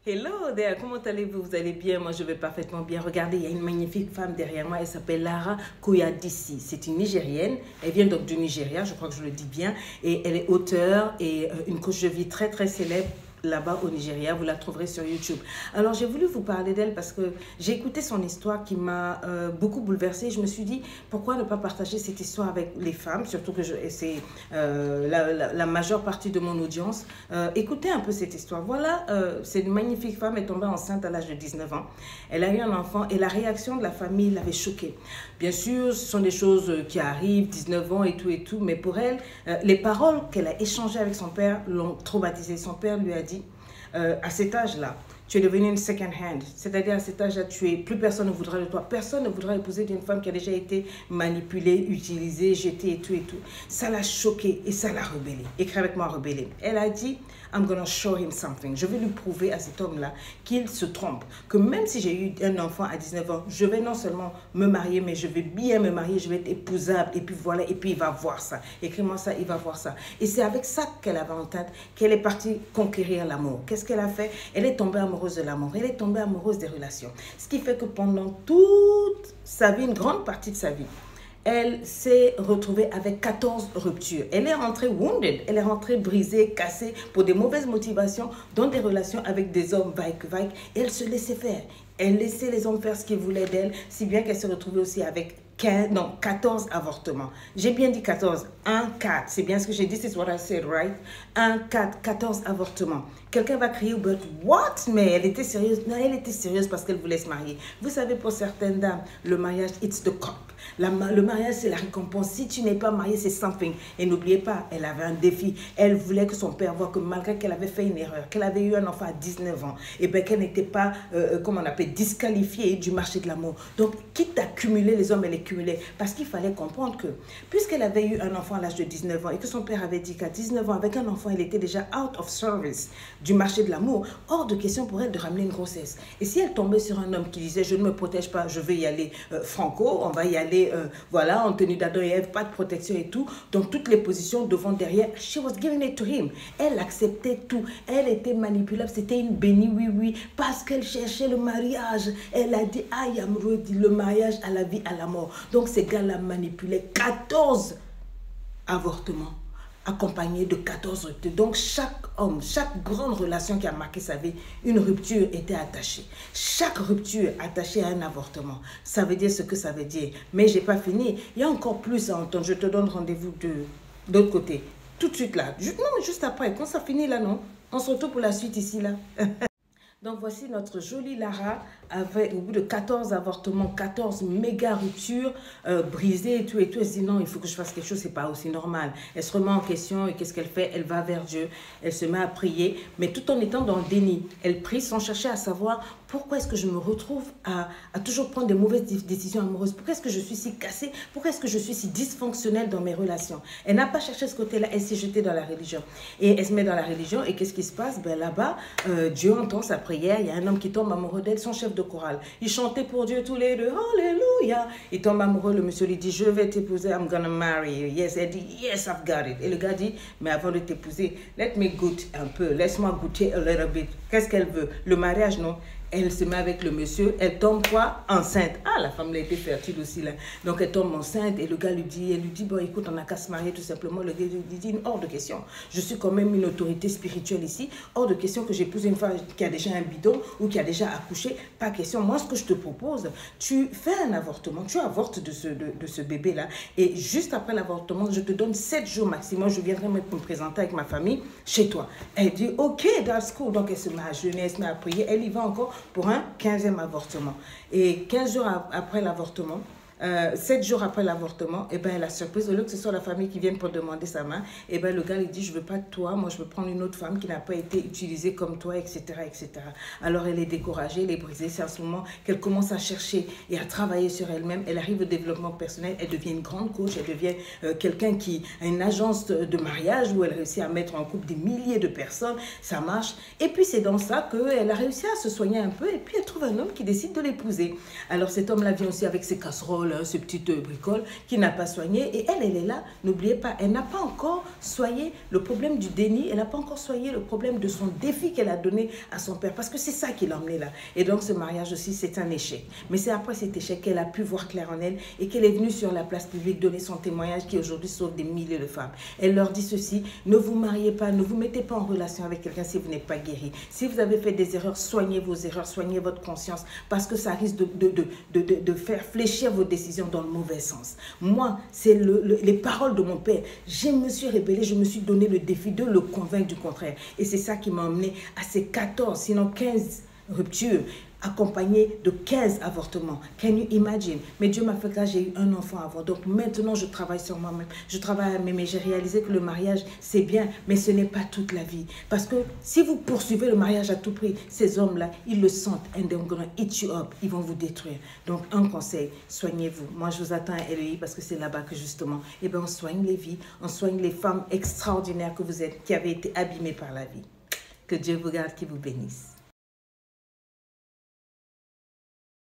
Hello there, comment allez-vous? Vous allez bien? Moi, je vais parfaitement bien. Regardez, il y a une magnifique femme derrière moi. Elle s'appelle Lara Koyadissi. C'est une Nigérienne. Elle vient donc du Nigeria, je crois que je le dis bien. Et elle est auteure et une coach de vie très, très célèbre là-bas au Nigeria. Vous la trouverez sur YouTube. Alors, j'ai voulu vous parler d'elle parce que j'ai écouté son histoire qui m'a beaucoup bouleversée. Je me suis dit, pourquoi ne pas partager cette histoire avec les femmes, surtout que c'est la majeure partie de mon audience. Écoutez un peu cette histoire. Voilà, c'est une magnifique femme, elle est tombée enceinte à l'âge de 19 ans. Elle a eu un enfant et la réaction de la famille l'avait choquée. Bien sûr, ce sont des choses qui arrivent, 19 ans et tout, mais pour elle, les paroles qu'elle a échangées avec son père l'ont traumatisée. Son père lui a dit, à cet âge-là, tu es devenu une second hand, c'est-à-dire à cet âge-là, plus personne ne voudra de toi, personne ne voudra épouser d'une femme qui a déjà été manipulée, utilisée, jetée et tout. Ça l'a choquée et ça l'a rebellée, écrit avec moi rebellée. Elle a dit, I'm gonna show him something. Je vais lui prouver à cet homme-là qu'il se trompe, que même si j'ai eu un enfant à 19 ans, je vais non seulement me marier, mais je vais bien me marier, je vais être épousable, et puis voilà, et puis il va voir ça. Écris-moi ça, il va voir ça. Et c'est avec ça qu'elle avait en tête qu'elle est partie conquérir l'amour. Qu'est-ce qu'elle a fait? Elle est tombée amoureuse de l'amour, elle est tombée amoureuse des relations. Ce qui fait que pendant toute sa vie, une grande partie de sa vie, elle s'est retrouvée avec 14 ruptures. Elle est rentrée wounded, elle est rentrée brisée, cassée pour des mauvaises motivations dans des relations avec des hommes vague, et elle se laissait faire. Elle laissait les hommes faire ce qu'ils voulaient d'elle, si bien qu'elle s'est retrouvée aussi avec 14 avortements. J'ai bien dit 14, 4, c'est bien ce que j'ai dit, c'est what I said, right? 4, 14 avortements. Quelqu'un va crier, but what? Mais elle était sérieuse. Non, elle était sérieuse parce qu'elle voulait se marier. Vous savez, pour certaines dames, le mariage, it's the cup. Le mariage, c'est la récompense. Si tu n'es pas marié, c'est something. Et n'oubliez pas, elle avait un défi. Elle voulait que son père voie que malgré qu'elle avait fait une erreur, qu'elle avait eu un enfant à 19 ans, et bien qu'elle n'était pas, comment on appelle, disqualifiée du marché de l'amour. Donc, quitte à cumuler les hommes, elle les cumulait. Parce qu'il fallait comprendre que, puisqu'elle avait eu un enfant à l'âge de 19 ans, et que son père avait dit qu'à 19 ans, avec un enfant, elle était déjà out of service du marché de l'amour, hors de question pour elle de ramener une grossesse. Et si elle tombait sur un homme qui disait, je ne me protège pas, je vais y aller franco, on va y aller, voilà, en tenue d'Adam et Ève, pas de protection et tout, donc toutes les positions devant, derrière, she was giving it to him. Elle acceptait tout, elle était manipulable, c'était une bénie, oui, parce qu'elle cherchait le mariage. Elle a dit, I am ready, le mariage à la vie, à la mort. Donc ces gars la manipulaient, 14 avortements, accompagné de 14 ruptures. Donc chaque homme, chaque grande relation qui a marqué sa vie, une rupture était attachée. Chaque rupture attachée à un avortement. Ça veut dire ce que ça veut dire. Mais j'ai pas fini. Il y a encore plus à entendre. Je te donne rendez-vous de l'autre côté. Tout de suite là. Non, juste après. Quand ça finit là, non? On se retrouve pour la suite ici là. Donc voici notre jolie Lara avec au bout de 14 avortements, 14 méga ruptures brisées et tout. Elle se dit non, il faut que je fasse quelque chose, c'est pas aussi normal. Elle se remet en question et qu'est-ce qu'elle fait? Elle va vers Dieu, elle se met à prier, mais tout en étant dans le déni. Elle prie sans chercher à savoir pourquoi est-ce que je me retrouve à toujours prendre des mauvaises décisions amoureuses. Pourquoi est-ce que je suis si cassée? Pourquoi est-ce que je suis si dysfonctionnelle dans mes relations? Elle n'a pas cherché ce côté-là, elle s'est jetée dans la religion. Et elle se met dans la religion et qu'est-ce qui se passe? Ben là-bas, Dieu entend sa prière, il y a un homme qui tombe amoureux d'elle, son chef de chorale. Ils chantaient pour Dieu tous les deux, Alléluia. Il tombe amoureux, le monsieur lui dit, je vais t'épouser, I'm gonna marry you. Yes, elle dit, yes, I've got it. Et le gars dit, mais avant de t'épouser, let me goûter un peu, laisse-moi goûter a little bit. Qu'est-ce qu'elle veut? Le mariage, non? Elle se met avec le monsieur, elle tombe quoi? Enceinte. Ah, la femme, elle a été fertile aussi là. Donc elle tombe enceinte et le gars lui dit, bon écoute, on n'a qu'à se marier tout simplement. Le gars lui dit, hors de question. Je suis quand même une autorité spirituelle ici. Hors de question que j'épouse une femme qui a déjà un bidon ou qui a déjà accouché. Pas question. Moi, ce que je te propose, tu fais un avortement, tu avortes de ce bébé-là. Et juste après l'avortement, je te donne 7 jours maximum. Je viendrai me présenter avec ma famille chez toi. Elle dit, ok, that's cool. Donc elle se met à jeûner, elle se met à prier. Elle y va encore pour un 15e avortement. Et 15 jours après l'avortement, 7 jours après l'avortement, et ben la surprise, au lieu que ce soit la famille qui vienne pour demander sa main, et ben le gars lui dit, je veux pas de toi, moi je veux prendre une autre femme qui n'a pas été utilisée comme toi, etc., etc. Alors elle est découragée, elle est brisée. C'est à ce moment qu'elle commence à chercher et à travailler sur elle-même. Elle arrive au développement personnel, elle devient une grande coach, elle devient quelqu'un qui a une agence de mariage où elle réussit à mettre en couple des milliers de personnes, ça marche. Et puis c'est dans ça qu'elle a réussi à se soigner un peu et puis elle trouve un homme qui décide de l'épouser. Alors cet homme-là vient aussi avec ses casseroles, bricoles, hein, ces petites bricoles qui n'a pas soigné. Et elle est là, n'oubliez pas, elle n'a pas encore soigné le problème du déni, elle n'a pas encore soigné le problème de son défi qu'elle a donné à son père, parce que c'est ça qui l'a emmené là. Et donc ce mariage aussi, c'est un échec. Mais c'est après cet échec qu'elle a pu voir clair en elle et qu'elle est venue sur la place publique donner son témoignage qui aujourd'hui sauve des milliers de femmes. Elle leur dit ceci: ne vous mariez pas, ne vous mettez pas en relation avec quelqu'un si vous n'êtes pas guéri. Si vous avez fait des erreurs, soignez vos erreurs, soignez votre conscience, parce que ça risque de faire fléchir vos décisions dans le mauvais sens. Moi, c'est les paroles de mon père. Je me suis rebellée, je me suis donné le défi de le convaincre du contraire. Et c'est ça qui m'a emmené à ces 14, sinon 15 ruptures, accompagnées de 15 avortements. Can you imagine? Mais Dieu m'a fait grâce, j'ai eu un enfant avant. Donc maintenant, je travaille sur moi-même. Je travaille à m'aimer. J'ai réalisé que le mariage, c'est bien, mais ce n'est pas toute la vie. Parce que si vous poursuivez le mariage à tout prix, ces hommes-là, ils le sentent. And they're gonna eat you up. Ils vont vous détruire. Donc, un conseil, soignez-vous. Moi, je vous attends à LEI parce que c'est là-bas que justement, eh bien, on soigne les vies, on soigne les femmes extraordinaires que vous êtes, qui avaient été abîmées par la vie. Que Dieu vous garde, qu'il vous bénisse.